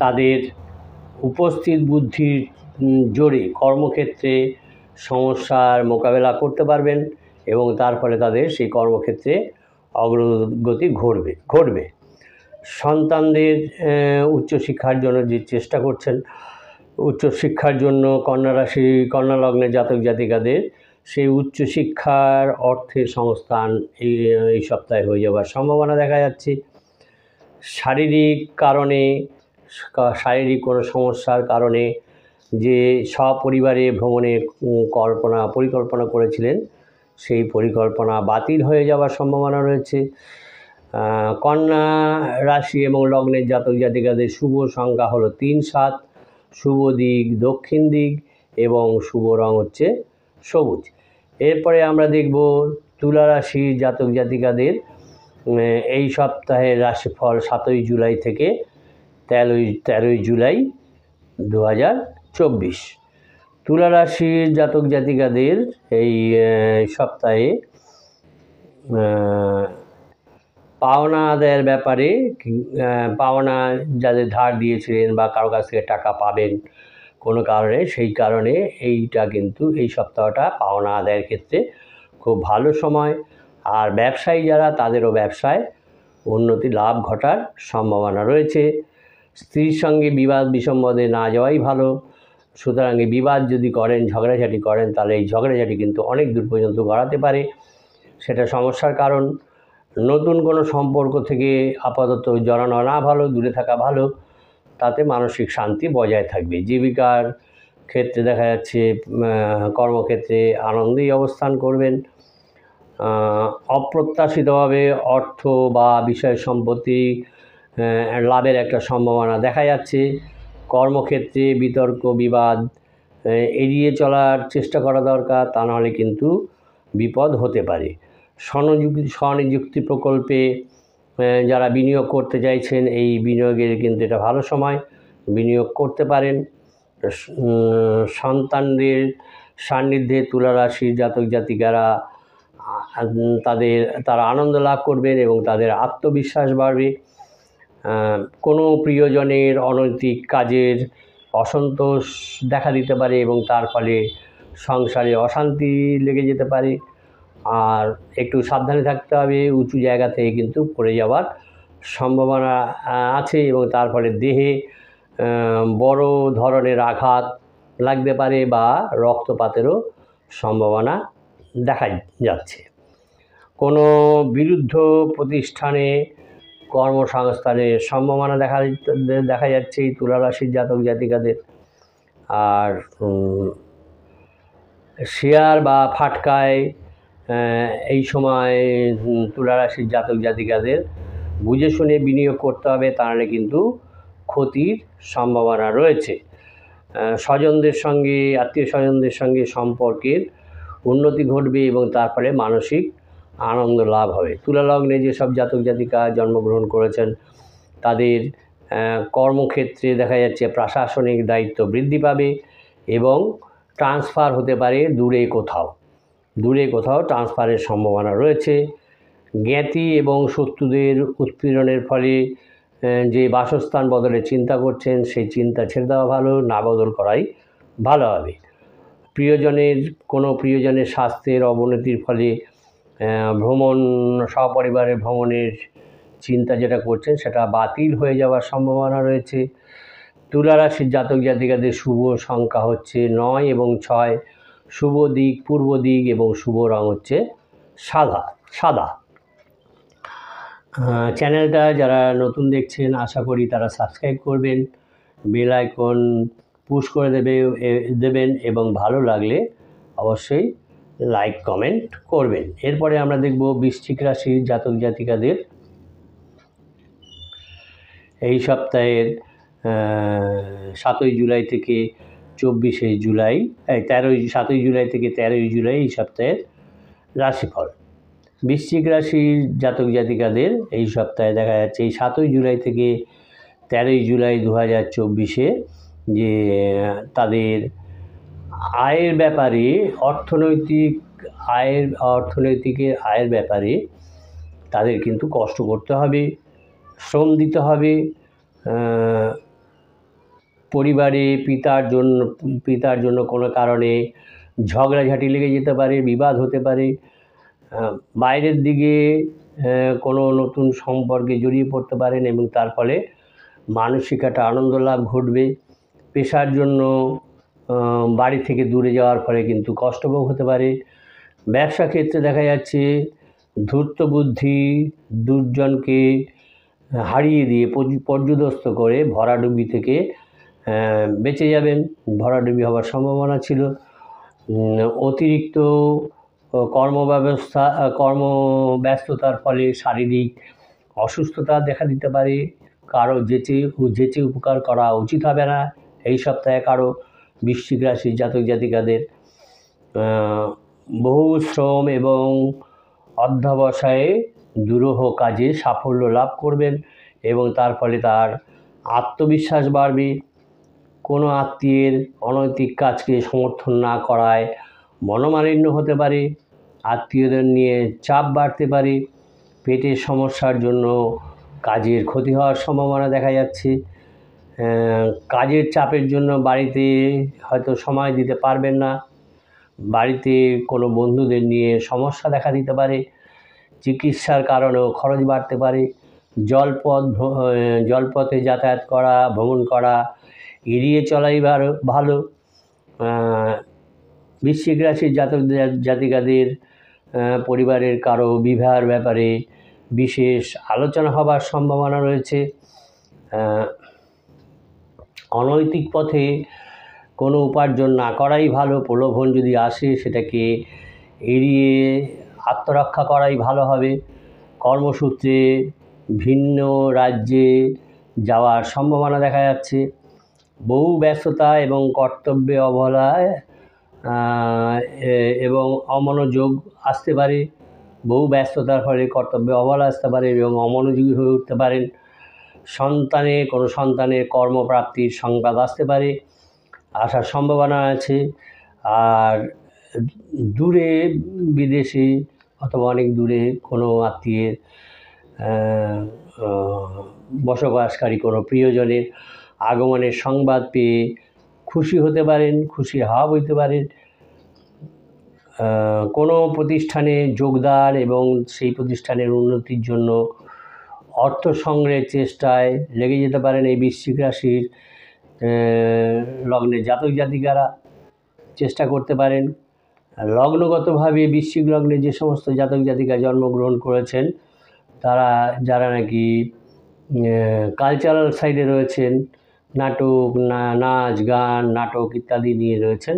তাদের উপস্থিত বুদ্ধির জোরে কর্মক্ষেত্রে সমস্যার মোকাবেলা করতে পারবেন এবং তার ফলে তাদের সেই কর্মক্ষেত্রে অগ্রগতি ঘটবে। সন্তানদের উচ্চশিক্ষার জন্য যে চেষ্টা করছেন, উচ্চশিক্ষার জন্য কন্যা লগ্নের জাতক জাতিকাদের সেই উচ্চশিক্ষার অর্থের সংস্থান এই সপ্তাহে হয়ে যাওয়ার সম্ভাবনা দেখা যাচ্ছে। শারীরিক কারণে শারীরিক কোনো সমস্যার কারণে যে সপরিবারে ভ্রমণের পরিকল্পনা করেছিলেন, সেই পরিকল্পনা বাতিল হয়ে যাওয়ার সম্ভাবনা রয়েছে। কন্যা রাশি এবং লগ্নের জাতক জাতিকাদের শুভ সংখ্যা হলো 3, 7, শুভ দিক দক্ষিণ দিক এবং শুভ রং হচ্ছে সবুজ। এরপরে আমরা দেখব তুলা রাশির জাতক জাতিকাদের এই সপ্তাহের রাশিফল 7ই জুলাই থেকে 13ই জুলাই 2024। তুলা রাশির জাতক জাতিকাদের এই সপ্তাহে পাওনা আদায়ের ব্যাপারে, পাওনা যাদের ধার দিয়েছিলেন বা কারো কাছ থেকে টাকা পাবেন কোনো কারণে, সেই কারণে এইটা কিন্তু এই সপ্তাহটা পাওনা আদায়ের ক্ষেত্রে খুব ভালো সময়। আর ব্যবসায়ী যারা, তাদেরও ব্যবসায় উন্নতি লাভ ঘটার সম্ভাবনা রয়েছে। স্ত্রীর সঙ্গে বিবাদ বিসম্বাদে না যাওয়াই ভালো। সুতরাং বিবাদ যদি করেন, ঝগড়াঝাটি করেন, তাহলে এই ঝগড়াঝাটি কিন্তু অনেক দূর পর্যন্ত গড়াতে পারে, সেটা সমস্যার কারণ। নতুন কোনো সম্পর্ক থেকে আপাতত জড়ানো না ভালো, দূরে থাকা ভালো, তাতে মানসিক শান্তি বজায় থাকবে। জীবিকার ক্ষেত্রে দেখা যাচ্ছে কর্মক্ষেত্রে আনন্দেই অবস্থান করবেন। অপ্রত্যাশিতভাবে অর্থ বা বিষয় সম্পত্তি লাভের একটা সম্ভাবনা দেখা যাচ্ছে। কর্মক্ষেত্রে বিতর্ক বিবাদ এড়িয়ে চলার চেষ্টা করা দরকার, তা নাহলে কিন্তু বিপদ হতে পারে। স্বনিযুক্তি প্রকল্পে যারা বিনিয়োগ করতে চাইছেন, এই বিনিয়োগের কিন্তু এটা ভালো সময়, বিনিয়োগ করতে পারেন। সন্তানদের সান্নিধ্যে তুলা রাশির জাতক জাতিকারা তারা আনন্দ লাভ করবেন এবং তাদের আত্মবিশ্বাস বাড়বে। কোনো প্রিয়জনের অনৈতিক কাজের অসন্তোষ দেখা দিতে পারে এবং তার ফলে সংসারে অশান্তি লেগে যেতে পারে। আর একটু সাবধানে থাকতে হবে, উঁচু জায়গা থেকে কিন্তু পড়ে যাওয়ার সম্ভাবনা আছে এবং তার ফলে দেহে বড় ধরনের আঘাত লাগতে পারে বা রক্তপাতেরও সম্ভাবনা দেখা যাচ্ছে। কোনো বিরুদ্ধ প্রতিষ্ঠানে কর্মসংস্থানের সম্ভাবনা দেখা যাচ্ছে এই তুলা রাশির জাতক জাতিকাদের। আর শেয়ার বা ফাটকায় এই সময় তুলা রাশির জাতক জাতিকাদের বুঝে শুনে বিনিয়োগ করতে হবে, তাহলে কিন্তু ক্ষতির সম্ভাবনা রয়েছে। স্বজনদের সঙ্গে, আত্মীয় স্বজনদের সঙ্গে সম্পর্কের উন্নতি ঘটবে এবং তার ফলে মানসিক আনন্দ লাভ হবে। তুলা লগ্নে যেসব জাতক জাতিকা জন্মগ্রহণ করেছেন, তাদের কর্মক্ষেত্রে দেখা যাচ্ছে প্রশাসনিক দায়িত্ব বৃদ্ধি পাবে এবং ট্রান্সফার হতে পারে দূরে কোথাও ট্রান্সফারের সম্ভাবনা রয়েছে। জ্ঞাতি এবং শত্রুদের উৎপীড়নের ফলে যে বাসস্থান বদলের চিন্তা করছেন, সেই চিন্তা ছেড়ে দেওয়া ভালো, না বদল করাই ভালো হবে। কোনো প্রিয়জনের স্বাস্থ্যের অবনতির ফলে সপরিবারে ভ্রমণের চিন্তা যেটা করছেন, সেটা বাতিল হয়ে যাওয়ার সম্ভাবনা রয়েছে। তুলা রাশির জাতক জাতিকাদের শুভ সংখ্যা হচ্ছে 9 এবং 6, শুভ দিক পূর্ব দিক এবং শুভ রং হচ্ছে সাদা। চ্যানেলটা যারা নতুন দেখছেন, আশা করি তারা সাবস্ক্রাইব করবেন, বেল আইকন পুশ করে দেবেন এবং ভালো লাগলে অবশ্যই লাইক কমেন্ট করবেন। এরপরে আমরা দেখব বৃশ্চিক রাশির জাতক জাতিকাদের এই সপ্তাহের 7ই জুলাই থেকে 24শে জুলাই, 7ই জুলাই থেকে 13ই জুলাই এই সপ্তাহের রাশিফল। বৃশ্চিক রাশির জাতক জাতিকাদের এই সপ্তাহে দেখা যাচ্ছে এই 7ই জুলাই থেকে 13ই জুলাই 2024-এ যে তাদের আয়ের ব্যাপারে, আয়ের ব্যাপারে তাদের কিন্তু কষ্ট করতে হবে, শ্রম দিতে হবে। পরিবারে পিতার জন্য কোনো কারণে ঝগড়াঝাটি লেগে যেতে পারে, বিবাদ হতে পারে। বাইরের দিকে কোনো নতুন সম্পর্কে জড়িয়ে পড়তে পারেন এবং তার ফলে মানসিক একটা আনন্দ লাভ ঘটবে। পেশার জন্য বাড়ি থেকে দূরে যাওয়ার ফলে কিন্তু কষ্টভোগ হতে পারে। ব্যবসা ক্ষেত্রে দেখা যাচ্ছে ধূর্ত বুদ্ধি দুর্জনকে হারিয়ে দিয়ে পর্যুদস্ত করে ভরাডুবি থেকে বেঁচে যাবেন। ভরাডুবি হওয়ার সম্ভাবনা ছিল। অতিরিক্ত কর্মব্যস্ততার ফলে শারীরিক অসুস্থতা দেখা দিতে পারে। কারো যেচে উপকার করা উচিত হবে না এই সপ্তাহে কারো বৃশ্চিক রাশির জাতক জাতিকাদের। বহু শ্রম এবং অধ্যবসায়ে দুরূহ কাজে সাফল্য লাভ করবেন এবং তার ফলে তার আত্মবিশ্বাস বাড়বে। কোনো আত্মীয়ের অনৈতিক কাজকে সমর্থন না করায় মনোমালিন্য হতে পারে। আত্মীয়দের নিয়ে চাপ বাড়তে পারে। পেটের সমস্যার জন্য কাজের ক্ষতি হওয়ার সম্ভাবনা দেখা যাচ্ছে। কাজের চাপের জন্য বাড়িতে হয়তো সময় দিতে পারবেন না। বাড়িতে কোনো বন্ধুদের নিয়ে সমস্যা দেখা দিতে পারে। চিকিৎসার কারণেও খরচ বাড়তে পারে। জলপথে যাতায়াত করা, ভ্রমণ করা এড়িয়ে চলাই ভালো। বৃশ্চিক রাশির জাতক জাতিকাদের পরিবারের কারো বিবাহের ব্যাপারে বিশেষ আলোচনা হবার সম্ভাবনা রয়েছে। অনৈতিক পথে কোনো উপার্জন না করাই ভালো। প্রলোভন যদি আসে সেটাকে এড়িয়ে আত্মরক্ষা করাই ভালো হবে। কর্মসূত্রে ভিন্ন রাজ্যে যাওয়ার সম্ভাবনা দেখা যাচ্ছে। বহু ব্যস্ততা এবং কর্তব্যে অবহেলায় এবং অমনোযোগ আসতে পারে। বহু ব্যস্ততার ফলে কর্তব্যে অবহেলা আসতে পারে এবং অমনোযোগী হয়ে উঠতে পারেন। কোনো সন্তানের কর্মপ্রাপ্তির সংবাদ আসতে পারে, আসার সম্ভাবনা আছে। আর দূরে বিদেশে অথবা অনেক দূরে কোনো আত্মীয়ের বসবাসকারী কোনো প্রিয়জনের আগমনের সংবাদ পেয়ে খুশি হতে পারেন, খুশি হাওয়া বইতে পারেন। কোনো প্রতিষ্ঠানে যোগদান এবং সেই প্রতিষ্ঠানের উন্নতির জন্য অর্থ সংগ্রহের চেষ্টায় লেগে যেতে পারেন এই বৃশ্চিক রাশির লগ্নের জাতক জাতিকারা। চেষ্টা করতে পারেন। লগ্নগতভাবে বৃশ্চিক লগ্নে যে সমস্ত জাতক জাতিকা জন্মগ্রহণ করেছেন যারা নাকি কালচারাল সাইডে রয়েছেন, নাটক, নাচ, গান, নাটক ইত্যাদি নিয়ে রয়েছেন,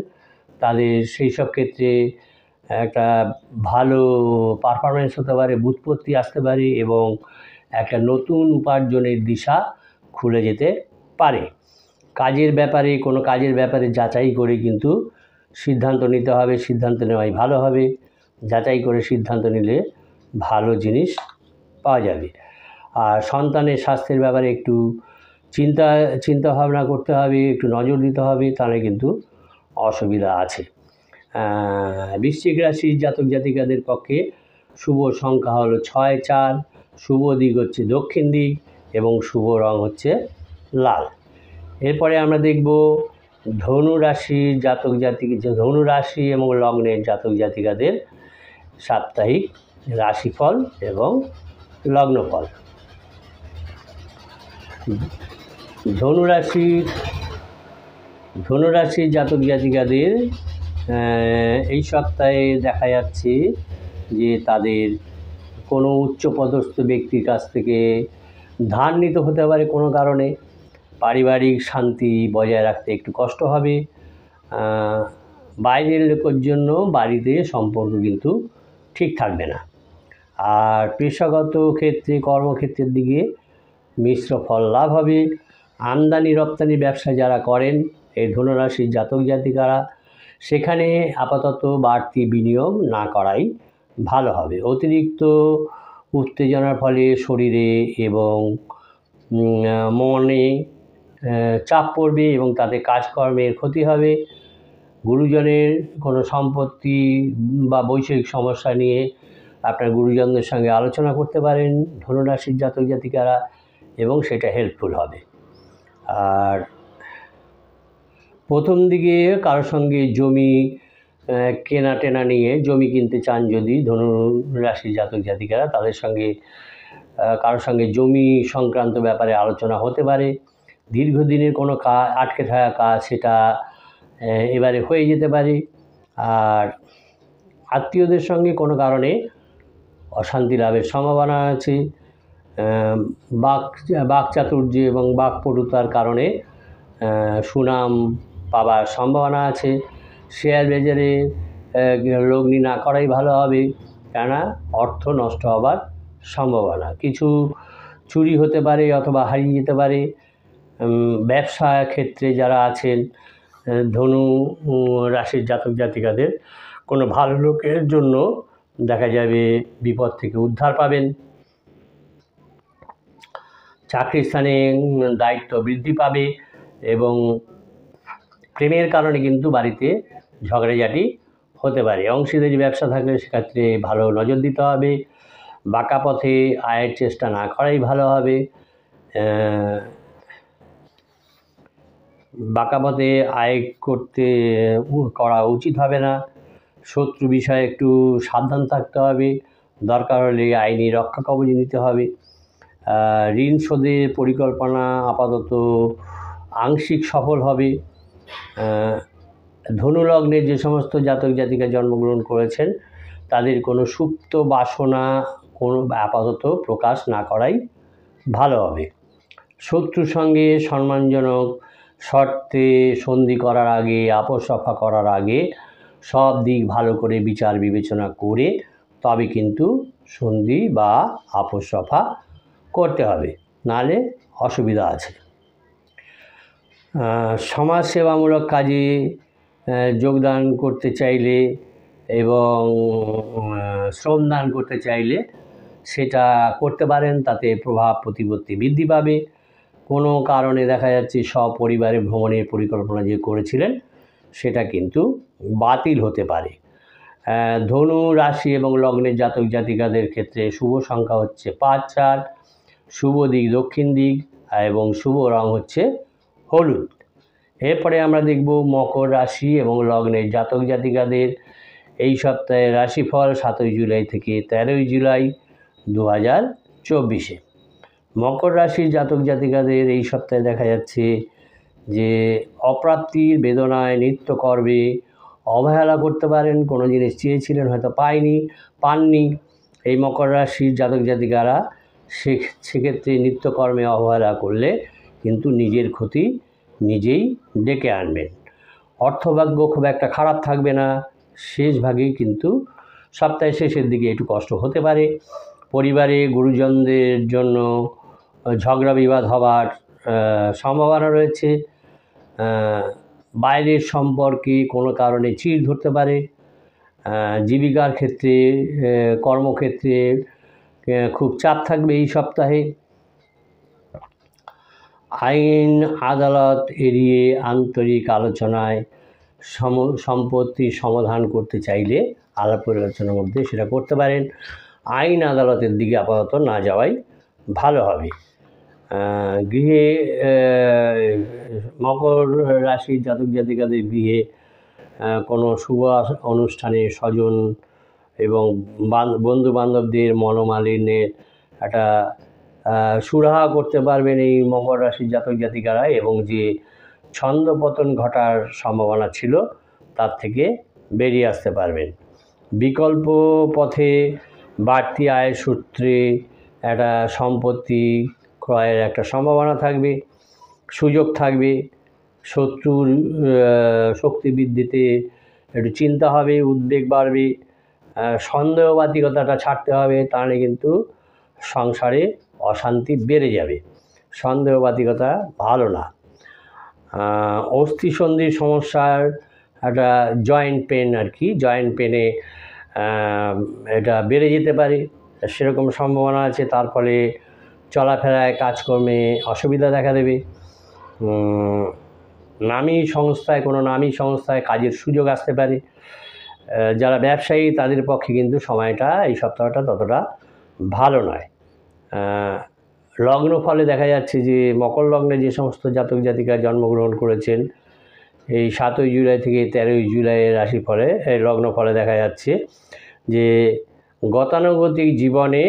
তাদের সেই সব ক্ষেত্রে একটা ভালো পারফরমেন্স হতে পারে, ব্যুৎপত্তি আসতে পারে এবং একটা নতুন উপার্জনের দিশা খুলে যেতে পারে। কোনো কাজের ব্যাপারে যাচাই করে কিন্তু সিদ্ধান্ত নিতে হবে। সিদ্ধান্ত নেওয়াই ভালো হবে। যাচাই করে সিদ্ধান্ত নিলে ভালো জিনিস পাওয়া যাবে। আর সন্তানের স্বাস্থ্যের ব্যাপারে একটু চিন্তা ভাবনা করতে হবে, একটু নজর দিতে হবে, তাহলে কিন্তু অসুবিধা আছে। বৃশ্চিক রাশির জাতক জাতিকাদের পক্ষে শুভ সংখ্যা হলো 6, 4, শুভ দিক হচ্ছে দক্ষিণ দিক এবং শুভ রং হচ্ছে লাল। এরপরে আমরা দেখব ধনু রাশি এবং লগ্নের জাতক জাতিকাদের সাপ্তাহিক রাশিফল এবং লগ্নফল। ধনু রাশির জাতক জাতিকাদের এই সপ্তাহে দেখা যাচ্ছে যে তাদের কোনো উচ্চপদস্থ ব্যক্তির কাছ থেকে ধার নিতে হতে পারে কোনো কারণে। পারিবারিক শান্তি বজায় রাখতে একটু কষ্ট হবে। বাইরের লোকের জন্য বাড়িতে সম্পর্ক কিন্তু ঠিক থাকবে না। আর পেশাগত ক্ষেত্রে, কর্মক্ষেত্রের দিকে মিশ্র ফল লাভ হবে। আমদানি রপ্তানি ব্যবসা যারা করেন এই ধনুরাশির জাতক জাতিকারা, সেখানে আপাতত বাড়তি বিনিয়োগ না করাই ভালো হবে। অতিরিক্ত উত্তেজনার ফলে শরীরে এবং মনে চাপ পড়বে এবং তাতে কাজকর্মের ক্ষতি হবে। গুরুজনের কোনো সম্পত্তি বা বৈষয়িক সমস্যা নিয়ে আপনার গুরুজনদের সঙ্গে আলোচনা করতে পারেন ধনুরাশির জাতক জাতিকারা এবং সেটা হেল্পফুল হবে। আর প্রথম দিকে কারোর সঙ্গে জমি কেনা টেনা নিয়ে জমি কিনতে চান যদি ধনুরাশির জাতক জাতিকারা, তাদের সঙ্গে কারোর সঙ্গে জমি সংক্রান্ত ব্যাপারে আলোচনা হতে পারে। দীর্ঘদিনের কোনো আটকে থাকা কাজ সেটা এবারে হয়ে যেতে পারে। আর আত্মীয়দের সঙ্গে কোনো কারণে অশান্তি লাভের সম্ভাবনা আছে। বাকচাতুর্য এবং বাকপটুতার কারণে সুনাম পাবার সম্ভাবনা আছে। শেয়ার বাজারে লগ্নি না করাই ভালো হবে, কেননা অর্থ নষ্ট হবার সম্ভাবনা, কিছু চুরি হতে পারে অথবা হারিয়ে যেতে পারে। ব্যবসা ক্ষেত্রে যারা আছেন ধনু রাশির জাতক জাতিকাদের কোনো ভালো লোকের জন্য দেখা যাবে বিপদ থেকে উদ্ধার পাবেন। চাকরির স্থানে দায়িত্ব বৃদ্ধি পাবে এবং প্রেমের কারণে কিন্তু বাড়িতে ঝগড়াঝাটি হতে পারে। অংশীদারি ব্যবসা থাকলে সেক্ষেত্রে ভালো নজর দিতে হবে। বাঁকা পথে আয়ের চেষ্টা না করাই ভালো হবে। বাঁকা পথে আয় করা উচিত হবে না। শত্রু বিষয়ে একটু সাবধান থাকতে হবে। দরকার হলে আইনি রক্ষা কবচ নিতে হবে। ঋণ শোধের পরিকল্পনা আপাতত আংশিক সফল হবে। ধনু লগ্নের যে সমস্ত জাতক জাতিকা জন্মগ্রহণ করেছেন তাদের কোনো সুপ্ত বাসনা কোনো আপাতত প্রকাশ না করাই ভালো হবে। শত্রুর সঙ্গে সম্মানজনক শর্তে সন্ধি করার আগে, আপোষ রফা করার আগে সব দিক ভালো করে বিচার বিবেচনা করে তবে কিন্তু সন্ধি বা আপোষ রফা করতে হবে, নাহলে অসুবিধা আছে। সমাজসেবামূলক কাজে যোগদান করতে চাইলে এবং শ্রমদান করতে চাইলে সেটা করতে পারেন, তাতে প্রভাব প্রতিপত্তি বৃদ্ধি পাবে। কোনো কারণে দেখা যাচ্ছে সপরিবারে ভ্রমণের পরিকল্পনা যে করেছিলেন সেটা কিন্তু বাতিল হতে পারে। ধনু রাশি এবং লগ্নের জাতক জাতিকাদের ক্ষেত্রে শুভ সংখ্যা হচ্ছে 5, 4, শুভ দিক দক্ষিণ দিক এবং শুভ রং হচ্ছে হলুদ। এরপরে আমরা দেখব মকর রাশি এবং লগ্নের জাতক জাতিকাদের এই সপ্তাহে রাশিফল 7 জুলাই থেকে 13 জুলাই 2024। মকর রাশির জাতক জাতিকাদের এই সপ্তাহে দেখা যাচ্ছে যে অপ্রাপ্তির বেদনায় নৃত্য করবে, অবহেলা করতে পারেন। কোনো জিনিস চেয়েছিলেন হয়তো পাননি। এই মকর রাশির জাতক জাতিকারা সেক্ষেত্রে নিত্যকর্মে অবহেলা করলে কিন্তু নিজের ক্ষতি নিজেই ডেকে আনবেন। অর্থভাগ্য খুব একটা খারাপ থাকবে না, শেষ ভাগেই কিন্তু সপ্তাহের শেষের দিকে একটু কষ্ট হতে পারে। পরিবারে গুরুজনদের জন্য ঝগড়া বিবাদ হবার সম্ভাবনা রয়েছে। বাইরের সম্পর্কে কোনো কারণে চিড় ধরতে পারে। জীবিকার ক্ষেত্রে কর্মক্ষেত্রে খুব চাপ থাকবে এই সপ্তাহে। আইন আদালত এড়িয়ে আন্তরিক আলোচনায় সম্পত্তির সমাধান করতে চাইলে আলাপ আলোচনার মধ্যে সেটা করতে পারেন। আইন আদালতের দিকে আপাতত না যাওয়াই ভালো হবে। গৃহে মকর রাশির জাতক জাতিকাদের গৃহে কোনো শুভ অনুষ্ঠানে স্বজন এবং বন্ধু বান্ধবদের মনোমালিন্যের একটা সুরাহা করতে পারবেন এই মকর রাশির জাতক জাতিকারা, এবং যে ছন্দপতন ঘটার সম্ভাবনা ছিল তার থেকে বেরিয়ে আসতে পারবেন। বিকল্প পথে বাড়তি আয়ের সূত্রে একটা সম্পত্তি ক্রয়ের একটা সম্ভাবনা থাকবে, সুযোগ থাকবে। শত্রুর শক্তি বৃদ্ধিতে একটু চিন্তা হবে, উদ্বেগ বাড়বে। সন্দেহবাতিকতাটা ছাড়তে হবে, তাহলে কিন্তু সংসারে অশান্তি বেড়ে যাবে। সন্দেহবাতিকতা ভালো না। অস্থিসন্ধির সমস্যার একটা জয়েন্ট পেন জয়েন্ট পেনে এটা বেড়ে যেতে পারে, সেরকম সম্ভাবনা আছে। তার ফলে চলাফেরায় কাজকর্মে অসুবিধা দেখা দেবে। কোনো নামী সংস্থায় কাজের সুযোগ আসতে পারে। যারা ব্যবসায়ী তাদের পক্ষে কিন্তু সময়টা এই সপ্তাহটা ততটা ভালো নয়। লগ্ন ফলে দেখা যাচ্ছে যে মকর লগ্নে যে সমস্ত জাতক জাতিকা জন্মগ্রহণ করেছেন এই 7 জুলাই থেকে 13 জুলাইয়ের রাশি ফলে লগ্ন ফলে দেখা যাচ্ছে যে গতানুগতিক জীবনে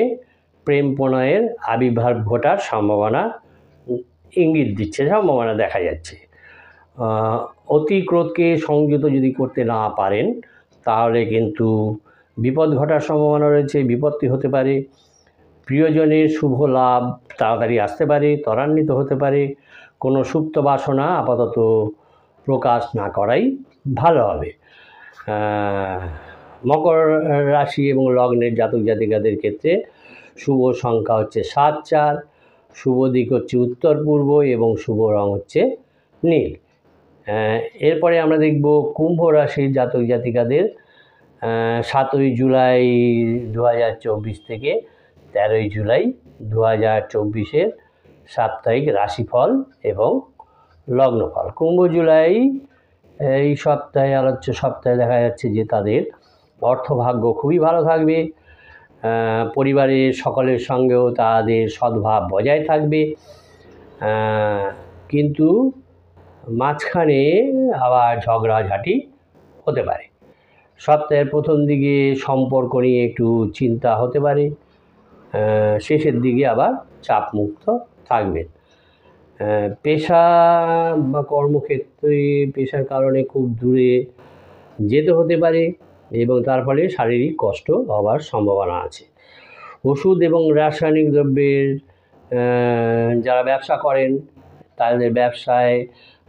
প্রেম প্রণয়ের আবির্ভাব ঘটার সম্ভাবনা ইঙ্গিত দিচ্ছে, সম্ভাবনা দেখা যাচ্ছে। অতি ক্রোধকে সংযত যদি করতে না পারেন তাহলে কিন্তু বিপদ ঘটার সম্ভাবনা রয়েছে, বিপত্তি হতে পারে। প্রিয়জনের শুভ লাভ তাড়াতাড়ি আসতে পারে, ত্বরান্বিত হতে পারে। কোনো সুপ্ত বাসনা আপাতত প্রকাশ না করাই ভালো হবে। মকর রাশি এবং লগ্নের জাতক জাতিকাদের ক্ষেত্রে শুভ সংখ্যা হচ্ছে 7, 4, শুভ দিক হচ্ছে উত্তর পূর্ব এবং শুভ রং হচ্ছে নীল। এরপরে আমরা দেখব কুম্ভ রাশির জাতক জাতিকাদের 7ই জুলাই 2024 থেকে 13ই জুলাই 2024-এর সাপ্তাহিক রাশিফল এবং লগ্নফল। কুম্ভ জুলাই এই সপ্তাহে, আলোচ্য সপ্তাহে দেখা যাচ্ছে যে তাদের অর্থভাগ্য খুবই ভালো থাকবে। পরিবারের সকলের সঙ্গেও তাদের সদ্ভাব বজায় থাকবে, কিন্তু মাঝখানে আবার ঝগড়াঝাটি হতে পারে। সপ্তাহের প্রথম দিকে সম্পর্ক নিয়ে একটু চিন্তা হতে পারে, শেষের দিকে আবার চাপমুক্ত থাকবেন। পেশা বা কর্মক্ষেত্রে পেশার কারণে খুব দূরে যেতে হতে পারে এবং তার ফলে শারীরিক কষ্ট হওয়ার সম্ভাবনা আছে। ওষুধ এবং রাসায়নিক দ্রব্যের যারা ব্যবসা করেন তাদের ব্যবসায়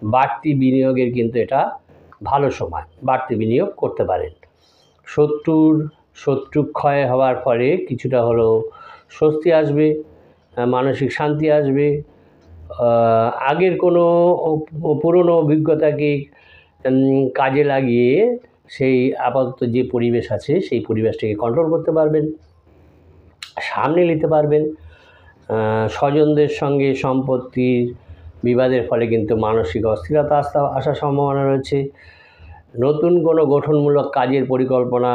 বাড়তি বিনিয়োগের কিন্তু এটা ভালো সময়, বাড়তি বিনিয়োগ করতে পারেন। শত্রু ক্ষয় হওয়ার ফলে কিছুটা হলেও স্বস্তি আসবে, মানসিক শান্তি আসবে। আগের কোনো পুরনো অভিজ্ঞতাকে কাজে লাগিয়ে সেই আপাতত যে পরিবেশ আছে সেই পরিবেশটাকে কন্ট্রোল করতে পারবেন, সামনে নিতে পারবেন। স্বজনদের সঙ্গে সম্পত্তির বিবাদের ফলে কিন্তু মানসিক অস্থিরতা আসার সম্ভাবনা রয়েছে। নতুন কোনো গঠনমূলক কাজের পরিকল্পনা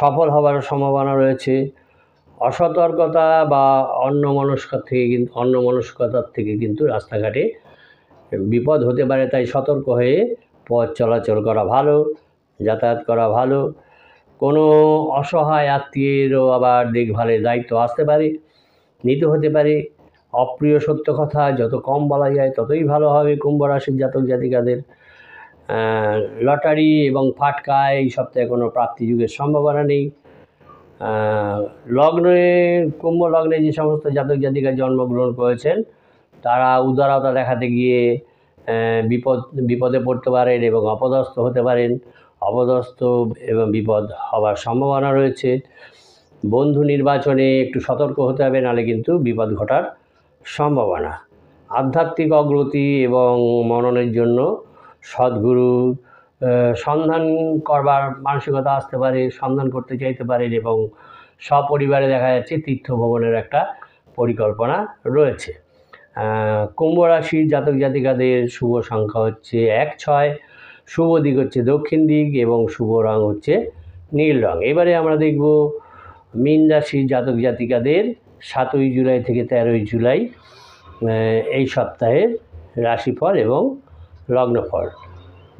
সফল হওয়ার সম্ভাবনা রয়েছে। অসতর্কতা বা অন্যমনস্কতার থেকে কিন্তু রাস্তাঘাটে বিপদ হতে পারে, তাই সতর্ক হয়ে পথ চলাচল করা ভালো, যাতায়াত করা ভালো। কোনো অসহায় আত্মীয়েরও আবার দেখভালের দায়িত্ব আসতে পারে, নিতে হতে পারে। অপ্রিয় সত্য কথা যত কম বলা যায় ততই ভালো হবে কুম্ভ রাশির জাতক জাতিকাদের। লটারি এবং ফাটকায় এই সপ্তাহে কোনো প্রাপ্তিযোগের সম্ভাবনা নেই। কুম্ভ লগ্নে যে সমস্ত জাতক জাতিকা জন্মগ্রহণ করেছেন তারা উদারতা দেখাতে গিয়ে বিপদে পড়তে পারেন এবং অপদস্থ হতে পারেন। অপদস্থ এবং বিপদ হওয়ার সম্ভাবনা রয়েছে। বন্ধু নির্বাচনে একটু সতর্ক হতে হবে, নাহলে কিন্তু বিপদ ঘটার সম্ভাবনা। আধ্যাত্মিক অগ্রগতি এবং মননের জন্য সদ্গুরু সন্ধান করবার মানসিকতা আসতে পারে, সন্ধান করতে চাইতে পারেন এবং সপরিবারে দেখা যাচ্ছে তীর্থ ভ্রমণের একটা পরিকল্পনা রয়েছে। কুম্ভ রাশির জাতক জাতিকাদের শুভ সংখ্যা হচ্ছে 1, 6, শুভ দিক হচ্ছে দক্ষিণ দিক এবং শুভ রং হচ্ছে নীল রং। এবারে আমরা দেখব মীন রাশির জাতক জাতিকাদের 7ই জুলাই থেকে 13ই জুলাই এই সপ্তাহের রাশিফল এবং লগ্নফল।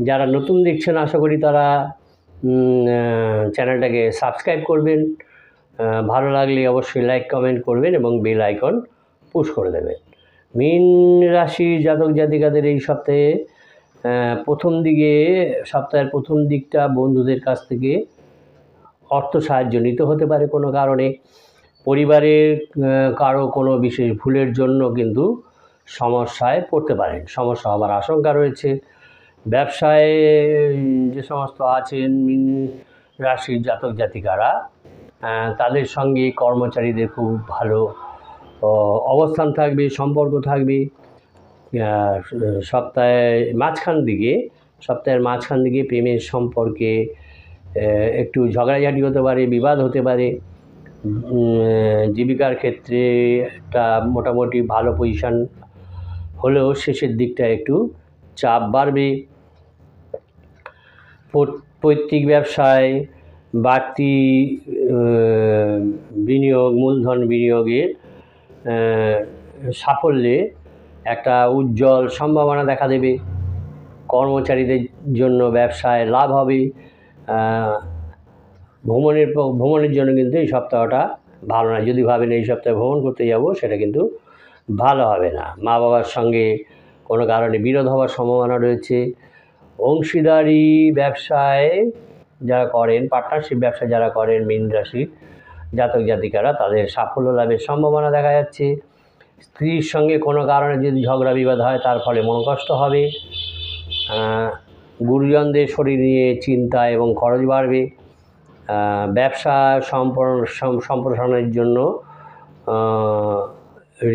যারা নতুন দেখছেন আশা করি তারা চ্যানেলটাকে সাবস্ক্রাইব করবেন, ভালো লাগলে অবশ্যই লাইক কমেন্ট করবেন এবং বেল আইকন পুশ করে দেবেন। মীন রাশির জাতক জাতিকাদের এই সপ্তাহে সপ্তাহের প্রথম দিকটা বন্ধুদের কাছ থেকে অর্থ সাহায্য নিতে হতে পারে কোনো কারণে। পরিবারের কারো কোনো বিশেষ ভুলের জন্য কিন্তু সমস্যায় পড়তে পারেন, সমস্যা হবার আশঙ্কা রয়েছে। ব্যবসায় যে সমস্ত আছেন মীন রাশির জাতক জাতিকারা তাদের সঙ্গে কর্মচারীদের খুব ভালো অবস্থান থাকবে, সম্পর্ক থাকবে। সপ্তাহের মাঝখান দিকে প্রেমের সম্পর্কে একটু ঝগড়াঝাটি হতে পারে, বিবাদ হতে পারে। জীবিকার ক্ষেত্রে একটা মোটামুটি ভালো পজিশান হলেও শেষের দিকটা একটু চাপ বাড়বে। পৈতৃক ব্যবসায় বাড়তি মূলধন বিনিয়োগের সাফল্যে একটা উজ্জ্বল সম্ভাবনা দেখা দেবে। কর্মচারীদের জন্য ব্যবসায় লাভ হবে। ভ্রমণের জন্য কিন্তু এই সপ্তাহটা ভালো না। যদি ভাবেন এই সপ্তাহে ভ্রমণ করতে যাব, সেটা কিন্তু ভালো হবে না। মা বাবার সঙ্গে কোনো কারণে বিরোধ হওয়ার সম্ভাবনা রয়েছে। অংশীদারি ব্যবসায় যারা করেন, পার্টনারশিপ ব্যবসা যারা করেন মীন রাশি, জাতক জাতিকারা তাদের সাফল্য লাভের সম্ভাবনা দেখা যাচ্ছে। স্ত্রীর সঙ্গে কোনো কারণে যদি ঝগড়া বিবাদ হয় তার ফলে মনোকষ্ট হবে। গুরুজনদের শরীর নিয়ে চিন্তা এবং খরচ বাড়বে। ব্যবসা সম্প্রসারণের জন্য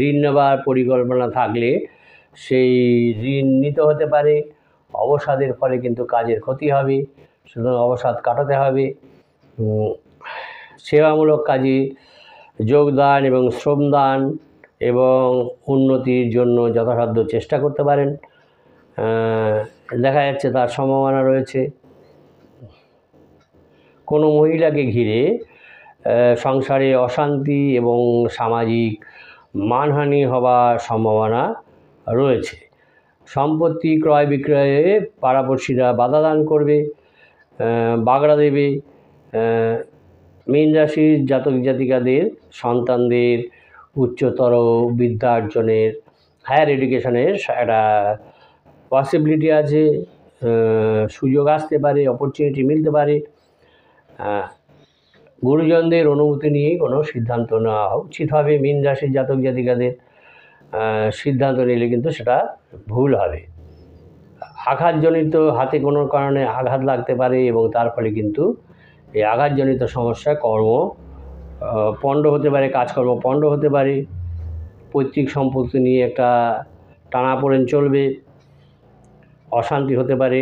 ঋণ নেওয়ার পরিকল্পনা থাকলে সেই ঋণ নিতে হতে পারে। অবসাদের ফলে কিন্তু কাজের ক্ষতি হবে, সুতরাং অবসাদ কাটাতে হবে। সেবামূলক কাজে যোগদান এবং শ্রমদান এবং উন্নতির জন্য যথাসাধ্য চেষ্টা করতে পারেন, দেখা যাচ্ছে তার সম্ভাবনা রয়েছে। কোনো মহিলাকে ঘিরে সংসারে অশান্তি এবং সামাজিক মানহানি হওয়ার সম্ভাবনা রয়েছে। সম্পত্তি ক্রয় বিক্রয়ে পাড়াপড়শিরা বাধা দান করবে, বাগড়া দেবে। মীন রাশির জাতক জাতিকাদের সন্তানদের উচ্চতর বিদ্যা অর্জনের, হায়ার এডুকেশনের একটা পসিবিলিটি আছে, সুযোগ আসতে পারে, অপরচুনিটি মিলতে পারে। গুরুজনদের অনুমতি নিয়েই কোনো সিদ্ধান্ত নেওয়া উচিত হবে। মীন রাশির জাতক জাতিকাদের সিদ্ধান্ত নিলে কিন্তু সেটা ভুল হবে। আঘাতজনিত হাতে কোনো কারণে আঘাত লাগতে পারে এবং তার ফলে কিন্তু এই আঘাতজনিত সমস্যা কর্ম পণ্ড হতে পারে, কাজকর্ম পণ্ড হতে পারে। পৈতৃক সম্পত্তি নিয়ে একটা টানাপোড়েন চলবে, অশান্তি হতে পারে।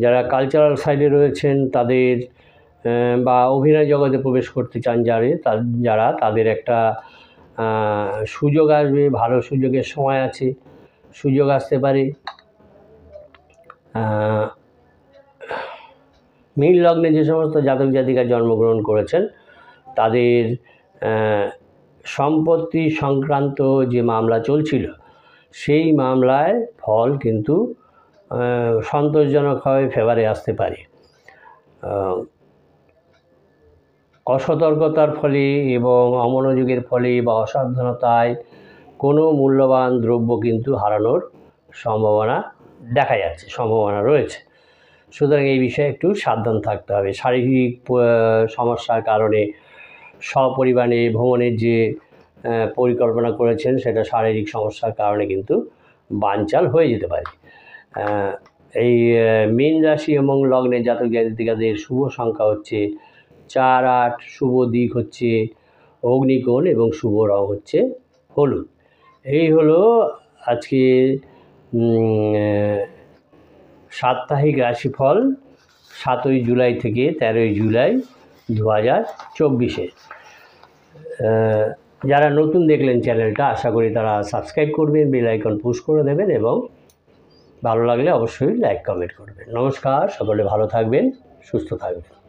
যারা কালচারাল সাইডে রয়েছেন তাদের বা অভিনয় জগতে প্রবেশ করতে চান যারা তাদের একটা সুযোগ আসবে, ভালো সুযোগের সময় আছে, সুযোগ আসতে পারে। মীন লগ্নে যে সমস্ত জাতক জাতিকা জন্মগ্রহণ করেছেন তাদের সম্পত্তি সংক্রান্ত যে মামলা চলছিল সেই মামলায় ফল কিন্তু সন্তোষজনকভাবে ফেভারে আসতে পারে। অসতর্কতার ফলে এবং অমনোযোগের ফলে বা অসাবধানতায় কোনো মূল্যবান দ্রব্য কিন্তু হারানোর সম্ভাবনা দেখা যাচ্ছে, সম্ভাবনা রয়েছে। সুতরাং এই বিষয়ে একটু সাবধান থাকতে হবে। শারীরিক সমস্যার কারণে সপরিবারে ভ্রমণের যে পরিকল্পনা করেছেন সেটা শারীরিক সমস্যার কারণে কিন্তু বানচাল হয়ে যেতে পারে। এই মীন রাশি এবং লগ্নের জাতক জাতিকাদের শুভ সংখ্যা হচ্ছে 4, 8, শুভ দিক হচ্ছে অগ্নিকোণ এবং শুভ রং হচ্ছে হলুদ। এই হলো আজকে সাপ্তাহিক রাশিফল 7ই জুলাই থেকে 13ই জুলাই 2024। যারা নতুন দেখলেন চ্যানেলটা, আশা করি তারা সাবস্ক্রাইব করবেন, বেল আইকন পুশ করে দেবেন এবং ভালো লাগলে অবশ্যই লাইক কমেন্ট করবেন। নমস্কার, সকলে ভালো থাকবেন, সুস্থ থাকবেন।